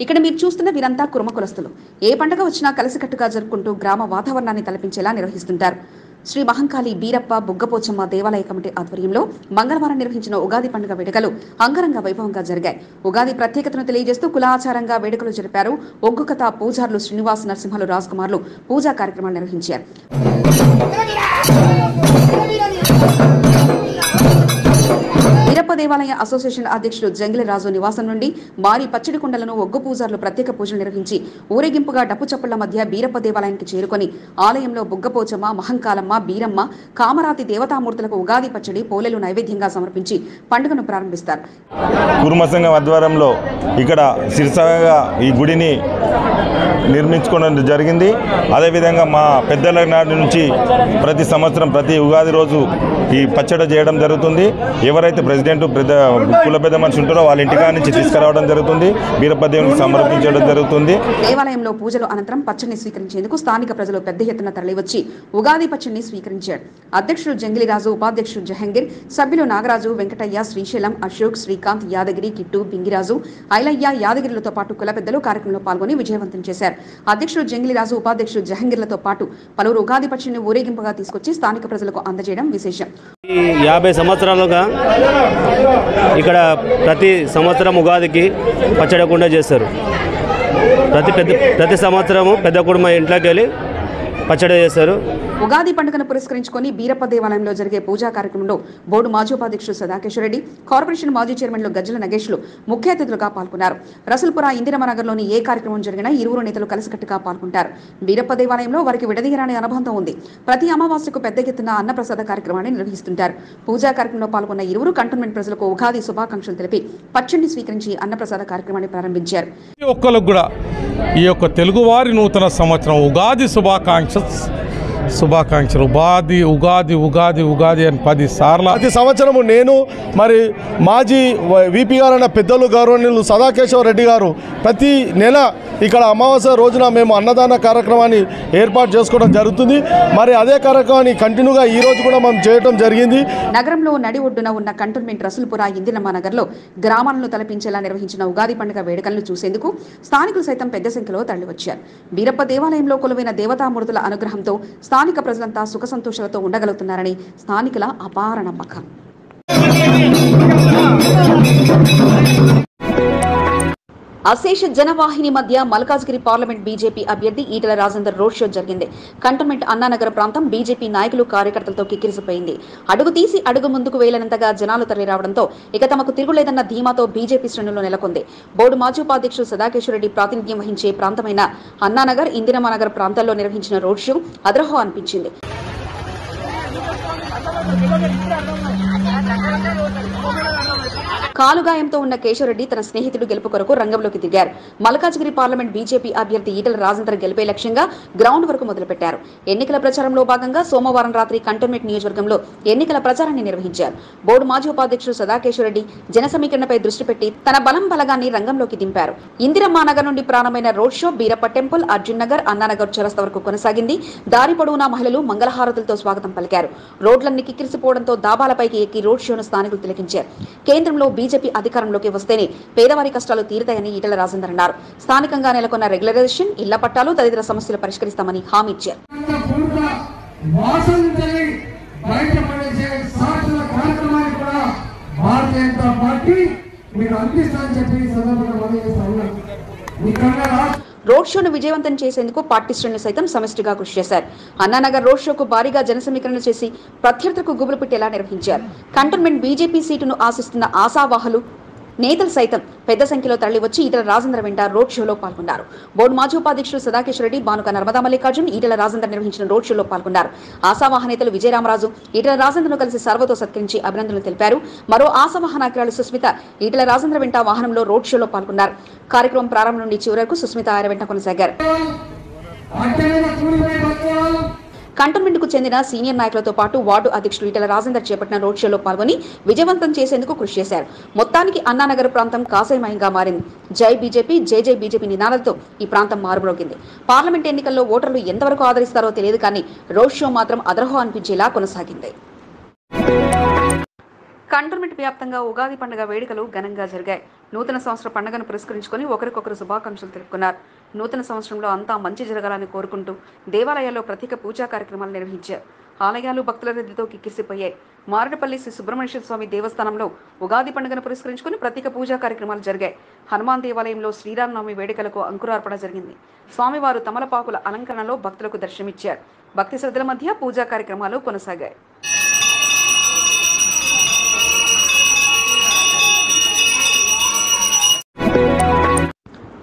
ఇక్కడ మీరు చూస్తున్న వీరంతా కుర్మ కులస్తులు. ఏ పండుగ వచ్చినా కలిసికట్టుగా జరుపుకుంటూ గ్రామ వాతావరణాన్ని తలపించేలా నిర్వహిస్తుంటారు. శ్రీ మహంకాళి బీరప్ప బుగ్గపోచమ్మ దేవాలయ కమిటీ ఆధ్వర్యంలో మంగళవారం నిర్వహించిన ఉగాది పండుగ వేడుకలు అంగరంగ వైభవంగా జరిగాయి. ఉగాది ప్రత్యేకతను తెలియజేస్తూ కులాచారంగా వేడుకలు జరిపారు. ఒగ్గు కథ పూజారులు శ్రీనివాస్, నరసింహలు, రాజ్ కుమార్లు పూజా కార్యక్రమాలు నిర్వహించారు. బీరప్ప దేవాలయ అసోసియేషన్ అధ్యక్షులు జంగిలి రాజు నివాసం నుండి మారి పచ్చడి కుండలను ఒగ్గు పూజారులు ప్రత్యేక పూజలు నిర్వహించి ఊరేగింపుగా డప్పు చప్పుళ్ల మధ్య బీరప్ప దేవాలయానికి చేరుకొని ఆలయంలో బుగ్గపోచమ్మ, మహంకాలమ్మ, బీరమ్మ, కామరాతి దేవతామూర్తులకు ఉగాది పచ్చడి, పోలేలు నైవేద్యంగా సమర్పించి పండుగను ప్రారంభిస్తారు. కుర్మ సంఘం ఆధ్వర్యంలో ఇక్కడ శిరసాగా ఈ గుడిని నిర్మించుకోవడం జరిగింది. అదేవిధంగా మా పెద్దల నాటి నుంచి ప్రతి సంవత్సరం ప్రతి ఉగాది రోజు ఈ పచ్చడి చేయడం జరుగుతుంది. ఎవరైతే ప్రెసిడెంట్ కుల పెద్ద మనిషి ఉంటారో వాళ్ళ ఇంటికా నుంచి తీసుకురావడం జరుగుతుంది. బీరప్ప దేవునికి సమర్పించడం జరుగుతుంది. దేవాలయంలో పూజలు అనంతరం పచ్చడిని స్వీకరించేందుకు స్థానిక ప్రజలు పెద్ద ఎత్తున తరలివచ్చి ఉగాది పచ్చడిని స్వీకరించారు. అధ్యక్షుడు జంగిలిరాజు, ఉపాధ్యక్షుడు జహంగీర్, సభ్యులు నాగరాజు, వెంకటయ్య, శ్రీశైలం, అశోక్, శ్రీకాంత్, యాదగిరి, కిట్టు, బింగిరాజు, ఐలయ్య, యాదగిరిలతో పాటు కుల పెద్దలు కార్యక్రమంలో పాల్గొని విజయవంతం చేశారు. అధ్యక్షుడు జంగిలిరాజు, ఉపాధ్యక్షుడు జహంగీర్లతో పాటు పలువురు ఉగాది పచ్చడిని ఊరేగింపుగా తీసుకొచ్చి స్థానిక ప్రజలకు అందజేయడం విశేషం. 50 సంవత్సరాలుగా ఇక్కడ ప్రతి సంవత్సరం ఉగాదికి పచ్చడి కుండ చేస్తారు. ప్రతి సంవత్సరము పెద్ద కుటుంబం ఇంట్లోకి వెళ్ళి పచ్చడి చేస్తారు. ఉగాది పండుగను పురస్కరించుకొని బీరప్ప దేవాలయంలో జరిగే పూజా కార్యక్రమంలో బోర్డు మాజీ ఉపాధ్యక్షుడు సదాకేశ్వరరెడ్డి, కార్పొరేషన్ మాజీ చైర్మన్లు గజ్జల నగేష్లు ముఖ్య అతిథులుగా పాల్గొన్నారు. రసూల్పుర ఇందిరమనగర్లోని ఏ కార్యక్రమం జరిగినా ఇరువురు నేతలు కలిసికట్టుగా పాల్గొంటారు. బీరప్ప దేవాలయంలో వారికి విడదీయరాని అనుబంధం ఉంది. ప్రతి అమావాస్యకు పెద్ద ఎత్తున అన్నప్రసాద కార్యక్రమాన్ని నిర్వహిస్తుంటారు. పూజా కార్యక్రమంలో పాల్గొన్న ఇరువురు కంటోన్మెంట్ ప్రజలకు ఉగాది శుభాకాంక్షలు తెలిపి పచ్చడిని స్వీకరించి అన్నప్రసాద కార్యక్రమాన్ని ప్రారంభించారు. ఒక్కరికి కూడా ఈ యొక్క తెలుగువారి నూతన సంవత్సరం ఉగాది శుభాకాంక్షలు. ఉగాది అని 10 సార్లు ప్రతి సంవత్సరము నేను మరి మాజీ విపి గారైన పెద్దలు గౌరవనీయులు సదాకేశ్వర రెడ్డి గారు ప్రతి నెల ఇక్కడ అమావాస్య రోజున మేము అన్నదాన కార్యక్రమాన్ని ఏర్పాటు చేసుకోవడం జరుగుతుంది. మరి అదే కార్యక్రమాన్ని కంటిన్యూగా ఈ రోజు కూడా మనం చేయడం జరిగింది. నగరంలో నడి ఒడ్డున ఉన్న కంటోన్మెంట్ రసూల్పుర ఇందిరమ్మ నగర్లో గ్రామాలను తలపించేలా నిర్వహించిన ఉగాది పండుగ వేడుకలను చూసేందుకు స్థానికులు సైతం పెద్ద సంఖ్యలో తరలివచ్చారు. బీరప్ప దేవాలయంలో కొలువైన దేవతామూర్తుల అనుగ్రహంతో స్థానిక ప్రజలంతా సుఖ సంతోషాలతో ఉండగలుగుతున్నారని స్థానికుల అపార నమ్మకం. అశేష జనవాహిని మధ్య మల్కాజ్గిరి పార్లమెంట్ బీజేపీ అభ్యర్థి ఈటల రాజేందర్ రోడ్ షో జరిగింది. కంటోన్మెంట్ అన్నానగర్ ప్రాంతం బీజేపీ నాయకులు, కార్యకర్తలతో కిక్కిరిసిపోయింది. అడుగు తీసి అడుగు ముందుకు వేయలేనంతగా జనాలు తరలిరావడంతో ఇక తమకు తిరుగులేదన్న ధీమాతో బీజేపీ శ్రేణుల్లో నెలకొంది. బోర్డు మాజీ ఉపాధ్యక్షుడు సదాకేశ్వరరెడ్డి ప్రాతినిధ్యం వహించే ప్రాంతమైన అన్నానగర్, ఇందిరమ్మనగర్ ప్రాంతాల్లో నిర్వహించిన రోడ్ షో అదరహో అనిపించింది. కాలుగాయంతో ఉన్న కేశవరెడ్డి తన స్నేహితుడు గెలుపు కొరకు రంగంలోకి దిగారు. మల్కాజ్గిరి పార్లమెంట్ బీజేపీ అభ్యర్థి ఈటల రాజేందర్ గెలిపే లక్ష్యంగా గ్రౌండ్ వరకు మొదలుపెట్టారు. ఎన్నికల ప్రచారంలో భాగంగా సోమవారం రాత్రి కంటోన్మెంట్ నియోజకవర్గంలో ఎన్నికల ప్రచారాన్ని నిర్వహించారు. బోర్డు మాజీ ఉపాధ్యక్షుడు సదాకేశ్వరరెడ్డి జన సమీకరణపై దృష్టి పెట్టి తన బలగాన్ని రంగంలోకి దింపారు. ఇందిరమ్మానగర్ నుండి ప్రారంభమైన road show Beerappa temple, Arjun Nagar, Anna Nagar చౌరస్తా వరకు కొనసాగింది. దారి పొడవునా మహిళలు మంగళహారతులతో స్వాగతం పలికారు. రోడ్లన్నీ కిక్కిరిసిపోవడంతో దాబాలపైకి ఎక్కి రోడ్ షోను స్థానికులు తిలకించారు. కేంద్రంలో బీజేపీ అధికారంలోకి వస్తేనే పేదవారి కష్టాలు తీరుతాయని ఈటల రాజేందర్ అన్నారు. స్థానికంగా నెలకొన్న రెగ్యులరైజేషన్, ఇళ్ల పట్టాలు తదితర సమస్యలు పరిష్కరిస్తామని హామీ ఇచ్చారు. రోడ్ షోను విజయవంతం చేసేందుకు పార్టీ శ్రేణులు సైతం సమిష్టిగా కృషి చేశారు. అన్నానగర్ రోడ్ షోకు భారీగా జన సమీకరణ చేసి ప్రత్యర్థులకు గుబులు పెట్టేలా నిర్వహించారు. కంటోన్మెంట్ బీజేపీ సీటును ఆశిస్తున్న ఆశావాహులు నేతలు సైతం పెద్ద సంఖ్యలో తరలివచ్చి ఈటెల రాజేందర్ వెంట రోడ్ షోలో పాల్గొన్నారు. బోర్డు మాజీ ఉపాధ్యక్షుడు సదాకేశ్వర రెడ్డి, బానుక నర్మదా మల్లికార్జున్ ఈటెల రాజేందర్ నిర్వహించిన రోడ్ షోలో పాల్గొన్నారు. ఆశావాహ నేతలు విజయరామరాజు ఈటెల రాజేందర్ను కలిసి సర్వతో సత్కరించి అభినందనలు తెలిపారు. మరో ఆశావాహ నాయకురాలు సుస్మిత ఈటెల రాజేందర్ వెంట వాహనంలో రోడ్ షోలో పాల్గొన్నారు. కార్యక్రమం ప్రారంభం నుండి చివరి వరకు సుస్మిత ఆయన వెంట కొనసాగారు. కంటోన్మెంట్ కు చెందిన సీనియర్ నాయకులతో పాటు వార్డు అధ్యక్షుడు ఈటెల రాజేందర్ చేపట్టిన రోడ్ షోలో పాల్గొని విజయవంతం చేసేందుకు కృషి చేశారు. మొత్తానికి అన్నానగర్ ప్రాంతం కాషాయమయంగా మారింది. జై బీజేపీ, జై జై బీజేపీ నినాదాలతో ఈ ప్రాంతం మారుమ్రోగింది. పార్లమెంట్ ఎన్నికల్లో ఓటర్లు ఎంతవరకు ఆదరిస్తారో తెలియదు కానీ రోడ్ షో మాత్రం అదరహో అనిపించేలా కొనసాగింది. కంటోన్మెంట్ వ్యాప్తంగా ఉగాది పండుగ వేడుకలు ఘనంగా జరిగాయి. నూతన సంవత్సర పండుగను పురస్కరించుకుని ఒకరికొకరు శుభాకాంక్షలు తెలుపుకున్నారు. నూతన సంవత్సరంలో అంతా మంచి జరగాలని కోరుకుంటూ దేవాలయాల్లో ప్రత్యేక పూజా కార్యక్రమాలు నిర్వహించారు. ఆలయాలు భక్తుల రద్దీతో కిక్కిసిపోయాయి. మారడపల్లి శ్రీ సుబ్రహ్మణ్యేశ్వర స్వామి దేవస్థానంలో ఉగాది పండుగను పురస్కరించుకుని ప్రత్యేక పూజా కార్యక్రమాలు జరిగాయి. హనుమాన్ దేవాలయంలో శ్రీరామనవమి వేడుకలకు అంకురార్పణ జరిగింది. స్వామివారు తమలపాకుల అలంకరణలో భక్తులకు దర్శనమిచ్చారు. భక్తి శ్రద్ధల మధ్య పూజా కార్యక్రమాలు కొనసాగాయి.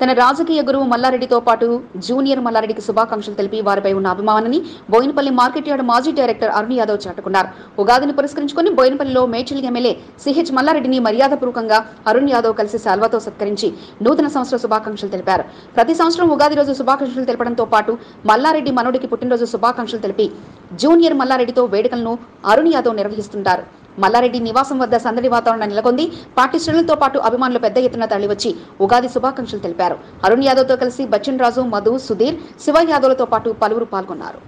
తన రాజకీయ గురువు మల్లారెడ్డితో పాటు జూనియర్ మల్లారెడ్డికి శుభాకాంక్షలు తెలిపి వారిపై ఉన్న అభిమానాన్ని బోయినపల్లి మార్కెట్ యార్డ్ మాజీ డైరెక్టర్ అరుణ్ యాదవ్ చాటుకున్నారు. ఉగాదిని పురస్కరించుకుని బోయినపల్లిలో మేడ్చల్ ఎమ్మెల్యే సిహెచ్ మల్లారెడ్డిని మర్యాదపూర్వకంగా అరుణ్ యాదవ్ కలిసి శాల్వాతో సత్కరించి నూతన సంవత్సర శుభాకాంక్షలు తెలిపారు. ప్రతి సంవత్సరం ఉగాది రోజు శుభాకాంక్షలు తెలపడంతో పాటు మల్లారెడ్డి మనోడికి పుట్టినరోజు శుభాకాంక్షలు తెలిపి జూనియర్ మల్లారెడ్డితో వేడుకలను అరుణ్ యాదవ్ నిర్వహిస్తుంటారు. మల్లారెడ్డి నివాసం వద్ద సందడి వాతావరణం నెలకొంది. పార్టీ శ్రేణులతో పాటు అభిమానులు పెద్ద ఎత్తున తరలివచ్చి ఉగాది శుభాకాంక్షలు తెలిపారు. అరుణ్ యాదవ్ తో కలిసి బచ్చన్ రాజు, మధు, సుధీర్, శివ యాదవ్లతో పాటు పలువురు పాల్గొన్నారు.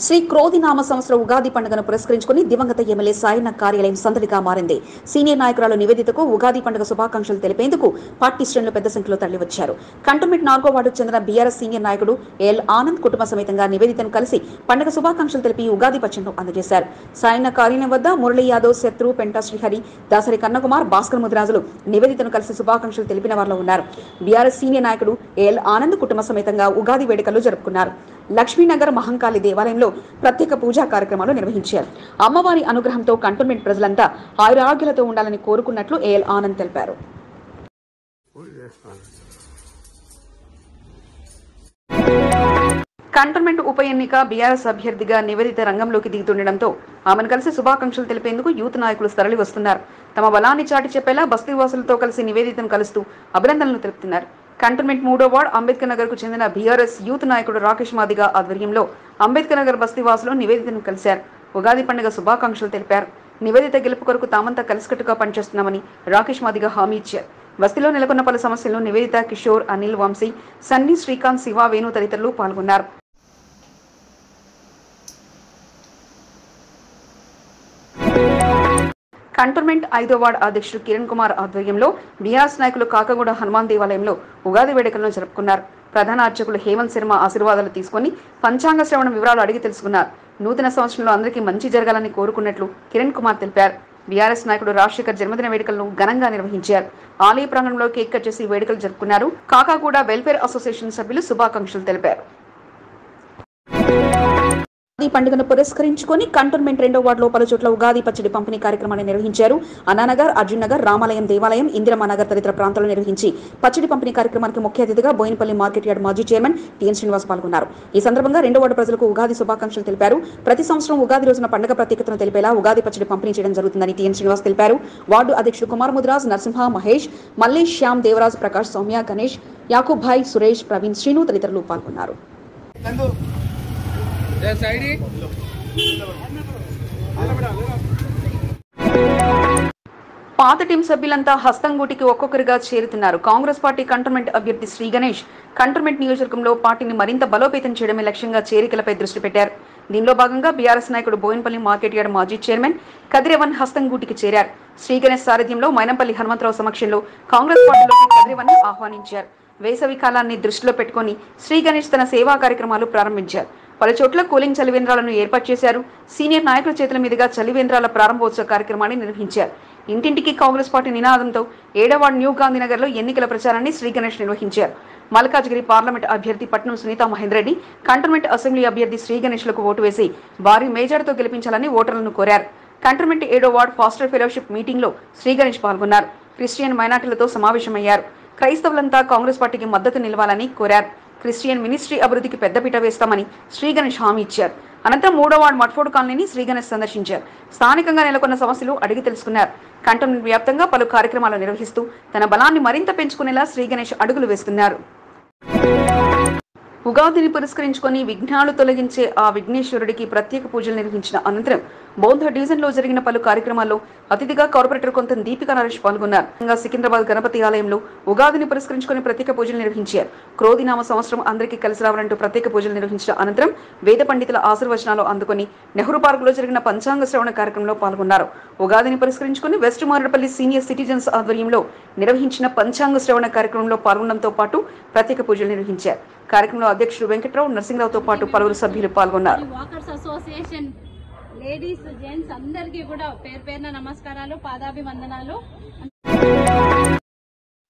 శ్రీ క్రోధి నామ సంవత్సర ఉగాది పండుగను పురస్కరించుకుని దివంగత ఎమ్మెల్యే సాయన్న కార్యాలయం సందడిగా మారింది. సీనియర్ నాయకురాలు నివేదితకు ఉగాది పండుగ శుభాకాంక్షలు తెలిపేందుకు పార్టీ శ్రేణులు పెద్ద సంఖ్యలో తరలివచ్చారు. కంటోన్మెంట్ 4వ వార్డుకు చెందిన బీఆర్ఎస్ సీనియర్ నాయకుడు ఎల్ ఆనంద్ కుటుంబ సమేతంగా నివేదితను కలిసి పండుగ శుభాకాంక్షలు తెలిపి ఉగాది పచ్చడిను అందజేశారు. సాయన్న కార్యాలయం వద్ద మురళీ యాదవ్, శత్రు, పెంటా శ్రీహరి, దాసరి కన్నకుమార్, భాస్కర్ ముదిరాజులు నివేదితను కలిసి శుభాకాంక్షలు తెలిపిన వారిలో ఉన్నారు. బీఆర్ఎస్ సీనియర్ నాయకుడు ఎల్ ఆనంద్ కుటుంబ సమేతంగా ఉగాది వేడుకలు జరుపుకున్నారు. లక్ష్మీనగర్ మహంకాళి దేవాలయంలో ప్రత్యేక పూజా కార్యక్రమాలు నిర్వహించారు. అమ్మవారి అనుగ్రహంతో కంటోన్మెంట్ ప్రజలంతా ఆయురారోగ్యాలతో ఉండాలని కోరుకున్నట్లు ఏఎల్ ఆనంద్ తెలిపారు. కంటోన్మెంట్ ఉప ఎన్నిక బీఆర్ఎస్ అభ్యర్థిగా నివేదిత రంగంలోకి దిగుతుండటంతో ఆమెను కలిసి శుభాకాంక్షలు తెలిపేందుకు యూత్ నాయకులు తరలి వస్తున్నారు. తమ బలాన్ని చాటి చెప్పేలా బస్తీవాసులతో కలిసి నివేదితను కలుస్తూ అభినందనలు తెలుపుతున్నారు. కంటోన్మెంట్ 3వ వార్డు అంబేద్కర్ నగర్ కు చెందిన బీఆర్ఎస్ యూత్ నాయకుడు రాకేష్ మాదిగా ఆధ్వర్యంలో అంబేద్కర్ నగర్ బస్తీవాసులు నివేదితను కలిశారు. ఉగాది పండుగ శుభాకాంక్షలు తెలిపారు. నివేదిత గెలుపు కొరకు తామంతా కలిసికట్టుగా పనిచేస్తున్నామని రాకేష్ మాదిగా హామీ ఇచ్చారు. బస్తీలో నెలకొన్న పలు సమస్యలను నివేదిత, కిషోర్, అనిల్, వంశీ, సన్నీ, శ్రీకాంత్, శివ, వేణు తదితరులు పాల్గొన్నారు. కంటోన్మెంట్ 5వ వార్డు అధ్యక్షుడు కిరణ్ కుమార్ ఆధ్వర్యంలో బీఆర్ఎస్ నాయకులు కాకగూడ హనుమాన్ దేవాలయంలో ఉగాది వేడుకలను జరుపుకున్నారు. ప్రధాన అర్చకులు హేమంత్ శర్మ ఆశీర్వాదాలు తీసుకుని పంచాంగ శ్రవణం వివరాలు అడిగి తెలుసుకున్నారు. నూతన సంవత్సరంలో అందరికీ మంచి జరగాలని కోరుకున్నట్లు కిరణ్ కుమార్ తెలిపారు. బీఆర్ఎస్ నాయకుడు రాజశేఖర్ జన్మదిన వేడుకలను ఘనంగా నిర్వహించారు. ఆలయ ప్రాంగణంలో కేక్ కట్ చేసి వేడుకలు జరుపుకున్నారు. కాకాగూడ వెల్ఫేర్ అసోసియేషన్ సభ్యులు శుభాకాంక్షలు తెలిపారు. ఉగాది పండుగను పురస్కరించుకుని కంటోన్మెంట్ 2వ వార్డులో పలు చోట్ల ఉగాది పచ్చడి పంపిణీ కార్యక్రమాన్ని నిర్వహించారు. అన్నానగర్, అర్జున్ నగర్, రామాలయం దేవాలయం, ఇందిరమ్మ నగర్ తదితర ప్రాంతాల్లో నిర్వహించి పచ్చడి పంపిణీ కార్యక్రమానికి ముఖ్య అతిథిగా బోయినపల్లి మార్కెట్ యార్డ్ మాజీ చైర్మన్ టిఎన్ శ్రీనివాస్ పాల్గొన్నారు. ఈ సందర్భంగా 2వ వార్డు ప్రజలకు ఉగాది శుభాకాంక్షలు తెలిపారు. ప్రతి సంవత్సరం ఉగాది రోజున పండుగ ప్రత్యేకతను తెలిపేలా ఉగాది పచ్చడి పంపిణీ చేయడం జరుగుతుందని టిఎన్ శ్రీనివాస్ తెలిపారు. వార్డు అధ్యక్షుడు కుమార్ ముదిరాజ్, నరసింహ, మహేష్, మల్లేష్, శ్యామ్, దేవరాజ్, ప్రకాష్, సౌమ్య, గణేష్, యాకూబ్ భాయ్, సురేష్, ప్రవీణ్, శ్రీను తదితరులు పాల్గొన్నారు. పాత టీం సభ్యులంతా హస్తంగూటికి ఒక్కొక్కరిగా చేరుతున్నారు. కాంగ్రెస్ పార్టీ కంటోన్మెంట్ అభ్యర్థి శ్రీ గణేష్ కంటోన్మెంట్ నియోజకవర్గంలో పార్టీని మరింత బలోపేతం చేయడమే లక్ష్యంగా చేరికలపై దృష్టి పెట్టారు. దీనిలో భాగంగా బీఆర్ఎస్ నాయకుడు బోయినపల్లి మార్కెట్ యార్డ్ మాజీ చైర్మన్ కదిరేవన్ హస్తంగూటికి చేరారు. శ్రీ గణేష్ సారథ్యంలో మైనంపల్లి హనుమంతరావు సమక్షంలో కాంగ్రెస్ పార్టీలోకి కదిరేవన్ ఆహ్వానించారు. వేసవి కాలాన్ని దృష్టిలో పెట్టుకుని శ్రీ గణేష్ తన సేవా కార్యక్రమాలు ప్రారంభించారు. పలు చోట్ల కూలింగ్ చలివేంద్రాలను ఏర్పాటు చేశారు. సీనియర్ నాయకుల చేతుల మీదుగా చలివేంద్రాల ప్రారంభోత్సవ కార్యక్రమాన్ని నిర్వహించారు. ఇంటింటికి కాంగ్రెస్ పార్టీ నినాదంతో 7వ వార్డు న్యూ గాంధీనగర్లో ఎన్నికల ప్రచారాన్ని శ్రీ గణేష్ నిర్వహించారు. మల్కాజ్గిరి పార్లమెంట్ అభ్యర్థి పట్నం సునీతా మహేందర్ రెడ్డి, కంటోన్మెంట్ అసెంబ్లీ అభ్యర్థి శ్రీ గణేష్లకు ఓటు వేసి భారీ మేజార్తో గెలిపించాలని ఓటర్లను కోరారు. కంటోన్మెంట్ 7వ వార్డ్ ఫాస్టర్ ఫెలోషిప్ మీటింగ్ లో శ్రీ గణేష్ పాల్గొన్నారు. క్రిస్టియన్ మైనార్టీలతో సమావేశమయ్యారు. క్రైస్తవులంతా కాంగ్రెస్ పార్టీకి మద్దతు నిలవాలని కోరారు. క్రిస్టియన్ మినిస్ట్రీ అభివృద్ధికి పెద్దపీట వేస్తామని శ్రీ గణేష్ హామీ ఇచ్చారు. అనంతరం 3వ వార్డు మట్ఫోర్డ్ కాలనీని శ్రీ గణేష్ సందర్శించారు. స్థానికంగా నెలకొన్న సమస్యలు అడిగి తెలుసుకున్నారు. కంటోన్మెంట్ వ్యాప్తంగా పలు కార్యక్రమాలు నిర్వహిస్తూ తన బలాన్ని మరింత పెంచుకునేలా శ్రీ గణేష్ అడుగులు వేస్తున్నారు. ఉగాదిని పురస్కరించుకొని విఘ్నాలు తొలగించే ఆ విఘ్నేశ్వరుడికి ప్రత్యేక పూజలు నిర్వహించిన అనంతరం బౌద్ధ డివిజన్ లో జరిగిన పలు కార్యక్రమాల్లో అతిథిగా కార్పొరేటర్ కొంత దీపికా నరేష్ పాల్గొన్నారు. సికింద్రాబాద్ గణపతి ఆలయంలో ఉగాదిని పురస్కరించుకొని ప్రత్యేక పూజలు నిర్వహించారు. క్రోధినామ సంవత్సరం అందరికీ కలిసి రావాలంటూ ప్రత్యేక పూజలు నిర్వహించిన అనంతరం వేద పండితుల ఆశీర్వచనాలు అందుకొని నెహ్రూ పార్క్ లో జరిగిన పంచాంగ శ్రవణ కార్యక్రమంలో పాల్గొన్నారు. ఉగాదిని పురస్కరించుకొని వెస్ట్ మారేడుపల్లి సీనియర్ సిటిజన్స్ ఆధ్వర్యంలో నిర్వహించిన పంచాంగ శ్రవణ కార్యక్రమంలో పాల్గొనడంతో పాటు ప్రత్యేక పూజలు నిర్వహించారు. కార్యక్రమంలో అధ్యక్షుడు వెంకట్రావు, నరసింహరావుతో పాటు పలువురు సభ్యులు పాల్గొన్నారు. లేడీస్ జెంట్స్ అందరికీ కూడా పేరు పేరున నమస్కారాలు, పాదాభివందనాలు.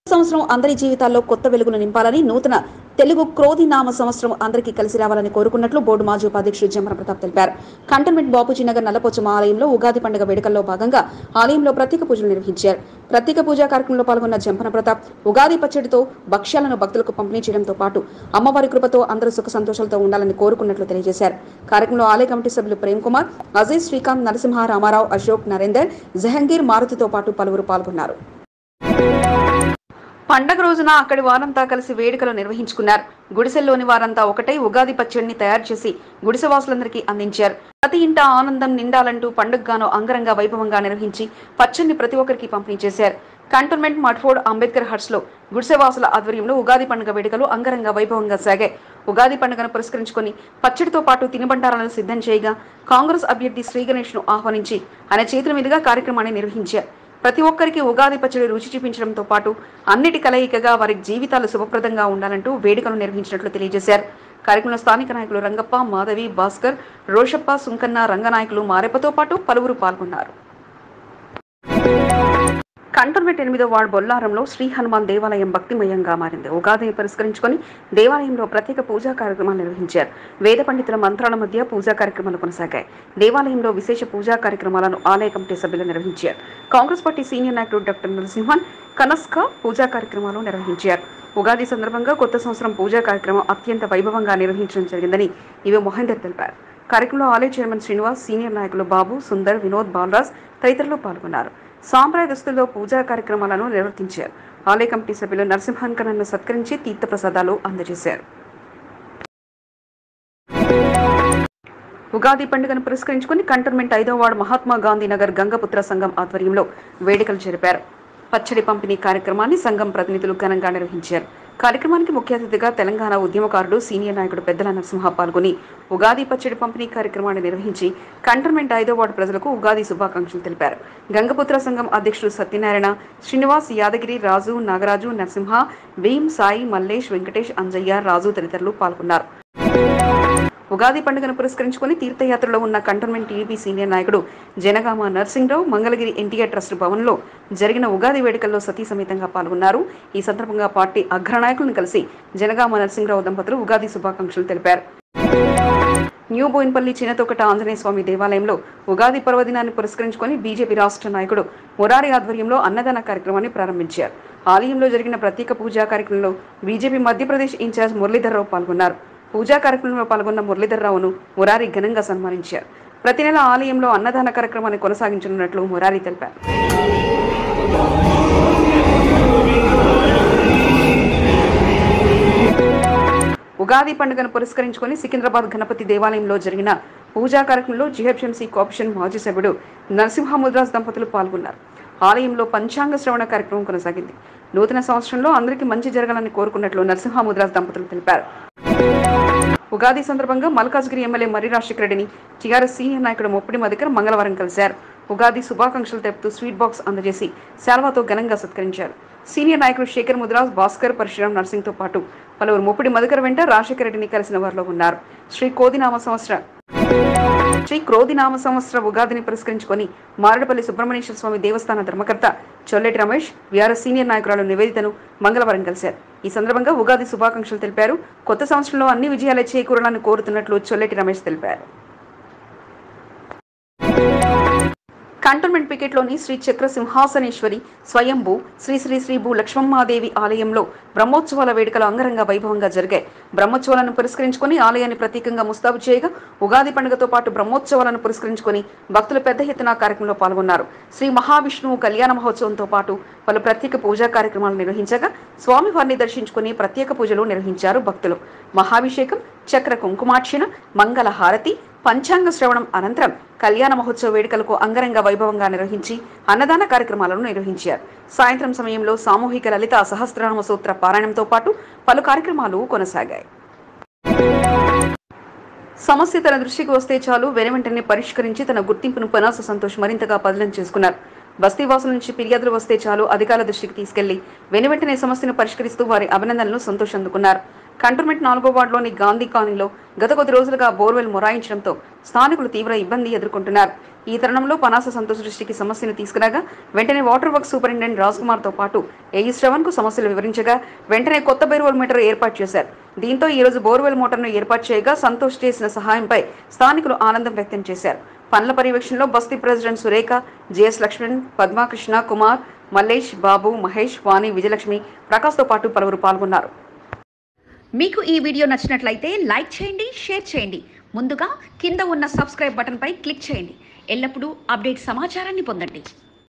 సంవత్సరం అందరి జీవితాల్లో కొత్త వెలుగులు నింపాలని, నూతన తెలుగు క్రోధి నామ సంవత్సరం అందరికీ కలిసి రావాలని కోరుకున్నట్లు బోర్డు మాజీ ఉపాధ్యక్షుడు జంపన ప్రతాప్ తెలిపారు. కంటోన్మెంట్ బాపూజీ నగర్ నల్లపోచమ్మ ఆలయంలో ఉగాది పండుగ వేడుకల్లో భాగంగా ఆలయంలో ప్రత్యేక పూజలు నిర్వహించారు. ప్రత్యేక పూజా కార్యక్రమంలో పాల్గొన్న జంపన ప్రతాప్ ఉగాది పచ్చడితో భక్ష్యాలను భక్తులకు పంపిణీ చేయడంతో పాటు అమ్మవారి కృపతో అందరూ సుఖ సంతోషాలతో ఉండాలని కోరుకున్నట్లు తెలియజేశారు. కార్యక్రమంలో ఆలయ కమిటీ సభ్యులు ప్రేమ్ కుమార్, అజయ్, శ్రీకాంత్, నరసింహ, రామారావు, అశోక్, నరేందర్, జహంగీర్, మారుతితో పాటు పలువురు పాల్గొన్నారు. పండగ రోజున అక్కడి వారంతా కలిసి వేడుకలు నిర్వహించుకున్నారు. గుడిసెల్లోని వారంతా ఒకటై ఉగాది పచ్చడిని తయారు చేసి గుడిసెవాసులందరికీ అందించారు. ప్రతి ఇంట ఆనందం నిండాలంటూ పండుగగాను అంగరంగ వైభవంగా నిర్వహించి పచ్చడిని ప్రతి ఒక్కరికి పంపిణీ చేశారు. కంటోన్మెంట్ మట్ఫోర్డ్ అంబేద్కర్ హట్స్ లో గుడిసెవాసుల ఆధ్వర్యంలో ఉగాది పండుగ వేడుకలు అంగరంగ వైభవంగా సాగాయి. ఉగాది పండుగను పురస్కరించుకొని పచ్చడితో పాటు తినుబండారాలను సిద్ధం చేయగా కాంగ్రెస్ అభ్యర్థి శ్రీ గణేష్ ను ఆహ్వానించి ఆయన చేతుల మీదుగా కార్యక్రమాన్ని నిర్వహించారు. ప్రతి ఒక్కరికి ఉగాది పచ్చడి రుచి చూపించడంతో పాటు అన్నిటి కలయికగా వారి జీవితాలు శుభప్రదంగా ఉండాలంటూ వేడుకలు నిర్వహించినట్లు తెలియజేశారు. కార్యక్రమంలో స్థానిక నాయకులు రంగప్ప, మాధవి, భాస్కర్, రోషప్ప, సుంకన్న, రంగనాయకులు, మారెప్పతో పాటు పలువురు పాల్గొన్నారు. కంటోన్మెంట్ 8వ వార్డు బొల్లారంలో శ్రీ హనుమాన్ దేవాలయం భక్తిమయంగా మారింది. ఉగాదిని పురస్కరించుకొని దేవాలయంలో ప్రత్యేక పూజా కార్యక్రమాలు నిర్వహించారు. వేద పండితుల మంత్రాల మధ్య పూజా కార్యక్రమాలు కొనసాగాయి. దేవాలయంలో విశేష పూజా కార్యక్రమాలను ఆలయ కమిటీ సభ్యులు నిర్వహించారు. కాంగ్రెస్ పార్టీ సీనియర్ నాయకుడు డాక్టర్ నరసింహన్, కనస్క పూజా కార్యక్రమాలు నిర్వహించారు. ఉగాది సందర్భంగా కొత్త సంవత్సరం పూజా కార్యక్రమం అత్యంత వైభవంగా నిర్వహించడం జరిగిందని ఇవే మహేందర్ తెలిపారు. కార్యక్రమంలో ఆలయ చైర్మన్ శ్రీనివాస్, సీనియర్ నాయకులు బాబు, సుందర్, వినోద్, బాలరాజ్ తదితరులు పాల్గొన్నారు. సాంప్రదాయ దుస్తుల్లో పూజా కార్యక్రమాలను నిర్వర్తించారు. ఆలయ కమిటీ సభ్యులు నరసింహన్ కన్నను సత్కరించి తీర్థప్రసాదాలు అందజేశారు. ఉగాది పండుగను పురస్కరించుకుని కంటోన్మెంట్ 5వ వార్డు మహాత్మా గాంధీ నగర్ గంగపుత్ర సంఘం ఆధ్వర్యంలో వేడుకలు జరిపారు. పచ్చడి పంపిణీ కార్యక్రమాన్ని సంఘం ప్రతినిధులు ఘనంగా నిర్వహించారు. కార్యక్రమానికి ముఖ్య అతిథిగా తెలంగాణ ఉద్యమకారుడు, సీనియర్ నాయకుడు పెద్దల నరసింహ పాల్గొని ఉగాది పచ్చడి పంపిణీ కార్యక్రమాన్ని నిర్వహించి కంటోన్మెంట్ 5వ వార్డు ప్రజలకు ఉగాది శుభాకాంక్షలు తెలిపారు. గంగపుత్ర సంఘం అధ్యక్షుడు సత్యనారాయణ, శ్రీనివాస్, యాదగిరి, రాజు, నాగరాజు, నరసింహ, భీమ్, సాయి, మల్లేష్, వెంకటేష్, అంజయ్య, రాజు తదితరులు పాల్గొన్నారు. ఉగాది పండుగను పురస్కరించుకుని తీర్థయాత్రలో ఉన్న కంటోన్మెంట్ టీడీపీ సీనియర్ నాయకుడు జనగామ నర్సింగ్రావు మంగళగిరి ఎన్టీఆర్ ట్రస్ట్ భవన్లో జరిగిన ఉగాది వేడుకల్లో సతీ సమేతంగా పాల్గొన్నారు. ఈ సందర్భంగా పార్టీ అగ్రనాయకులను కలిసి జనగామ నర్సింగ్రావు దంపతులు ఉగాది శుభాకాంక్షలు తెలిపారు. న్యూ బోయిన్పల్లి చిన్నతొకట ఆంజనేయ స్వామి దేవాలయంలో ఉగాది పర్వదినాన్ని పురస్కరించుకొని బీజేపీ రాష్ట్ర నాయకుడు మురారి ఆధ్వర్యంలో అన్నదాన కార్యక్రమాన్ని ప్రారంభించారు. ఆలయంలో జరిగిన ప్రత్యేక పూజా కార్యక్రమంలో బీజేపీ మధ్యప్రదేశ్ ఇన్ఛార్జ్ మురళీధర్రావు పాల్గొన్నారు. పూజా కార్యక్రమంలో పాల్గొన్న మురళీధర్రావును మురారి ఘనంగా సన్మానించారు. ప్రతి నెల ఆలయంలో అన్నదాన కార్యక్రమాన్ని కొనసాగించనున్నట్లు మురారి తెలిపారు. ఉగాది పండుగను పురస్కరించుకొని సికింద్రాబాద్ గణపతి దేవాలయంలో జరిగిన పూజా కార్యక్రమంలో జీహెచ్ఎంసీ కార్పొరేషన్ మాజీ సభ్యుడు నరసింహ ముద్రాజ్ దంపతులు పాల్గొన్నారు. ఆలయంలో పంచాంగ శ్రవణ కార్యక్రమం కొనసాగింది. నూతన సంవత్సరంలో అందరికీ మంచి జరగాలని కోరుకున్నట్లు నరసింహ ముద్రాజ్ దంపతులు తెలిపారు. ఉగాది సందర్భంగా మల్కాజ్గిరి ఎమ్మెల్యే మర్రి రాజశేఖర రెడ్డిని టీఆర్ఎస్ సీనియర్ నాయకుడు మొప్పిడి మధుకర్ మంగళవారం కలిశారు. ఉగాది శుభాకాంక్షలు తెలుపుతూ స్వీట్ బాక్స్ అందజేసి శాల్వాతో ఘనంగా సత్కరించారు. సీనియర్ నాయకుడు శేఖర్ ముద్రాజ్, భాస్కర్, పరశురాం, నర్సింగ్తో పాటు పలువురు మొప్పిడి మధుకర్ వెంట రాజశేఖర రెడ్డిని కలిసిన వారిలో ఉన్నారు. శ్రీ క్రోధినామ సంవత్సర ఉగాదిని పురస్కరించుకొని మారేడుపల్లి సుబ్రహ్మణ్యేశ్వర స్వామి దేవస్థాన ధర్మకర్త చొల్లెటి రమేష్, వీఆర్ఎస్ సీనియర్ నాయకురాలు నివేదితను మంగళవారం కలిశారు. ఈ సందర్భంగా ఉగాది శుభాకాంక్షలు తెలిపారు. కొత్త సంవత్సరంలో అన్ని విజయాలే చేకూరాలని కోరుతున్నట్లు చొల్లెటి రమేష్ తెలిపారు. కంటోన్మెంట్ పికెట్లోని శ్రీ చక్ర సింహాసనేశ్వరి స్వయంభూ శ్రీ శ్రీ శ్రీ భూ లక్ష్మమ్మాదేవి ఆలయంలో బ్రహ్మోత్సవాల వేడుకలు అంగరంగ వైభవంగా జరిగాయి. బ్రహ్మోత్సవాలను పురస్కరించుకుని ఆలయాన్ని ప్రత్యేకంగా ముస్తాబు చేయగా ఉగాది పండుగతో పాటు బ్రహ్మోత్సవాలను పురస్కరించుకుని భక్తులు పెద్ద ఎత్తున కార్యక్రమంలో పాల్గొన్నారు. శ్రీ మహావిష్ణువు కళ్యాణ మహోత్సవంతో పాటు పలు ప్రత్యేక పూజా కార్యక్రమాలు నిర్వహించగా స్వామివారిని దర్శించుకుని ప్రత్యేక పూజలు నిర్వహించారు భక్తులు. మహాభిషేకం, చక్ర కుంకుమార్చన, మంగళ హారతి, పంచాంగ శ్రవణం అనంతరం కళ్యాణ మహోత్సవ వేడుకలకు అంగరంగ వైభవంగా నిర్వహించి అన్నదాన కార్యక్రమాలను నిర్వహించారు. సాయంత్రం సమయంలో సామూహిక లలిత సహస్రనామ సూత్ర పారాయణంతో పాటు పలు కార్యక్రమాలు కొనసాగాయి. సమస్య తన దృష్టికి వస్తే చాలు వెనువెంటనే పరిష్కరించి తన గుర్తింపును పనాస సంతోష్ మరింతగా పదిలం చేసుకున్నారు. బస్తీవాసుల నుంచి ఫిర్యాదులు వస్తే చాలు అధికారుల దృష్టికి తీసుకెళ్లి వెనువెంటనే సమస్యను పరిష్కరిస్తూ వారి అభినందనలు సంతోష్ అందుకున్నారు. కంటోన్మెంట్ 4వ వార్డులోని గాంధీ కాలనీలో గత కొద్ది రోజులుగా బోర్వెల్ మొరాయించడంతో స్థానికులు తీవ్ర ఇబ్బంది ఎదుర్కొంటున్నారు. ఈ తరుణంలో పనాస సంతోష్ దృష్టికి సమస్యను తీసుకురాగా వెంటనే water work superintendent Raj Kumar తో పాటు ఏఈ శ్రవణ్ కు సమస్యలు వివరించగా వెంటనే కొత్త బోర్వెల్ మీటర్ ఏర్పాటు చేశారు. దీంతో ఈ రోజు బోర్వెల్ మోటార్ను ఏర్పాటు చేయగా సంతోష్ చేసిన సహాయంపై స్థానికులు ఆనందం వ్యక్తం చేశారు. పనుల పర్యవేక్షణలో బస్తీ ప్రెసిడెంట్ సురేఖ, జేఎస్ లక్ష్మణ్, పద్మాకృష్ణ, కుమార్, మల్లేష్, బాబు, మహేష్, వాణి, విజయలక్ష్మి, ప్రకాష్ తో పాటు పలువురు పాల్గొన్నారు. మీకు ఈ వీడియో నచ్చినట్లయితే లైక్ చేయండి, షేర్ చేయండి. ముందుగా కింద ఉన్న సబ్స్క్రైబ్ బటన్ పై క్లిక్ చేయండి. ఎల్లప్పుడూ అప్డేట్ సమాచారాన్ని పొందండి.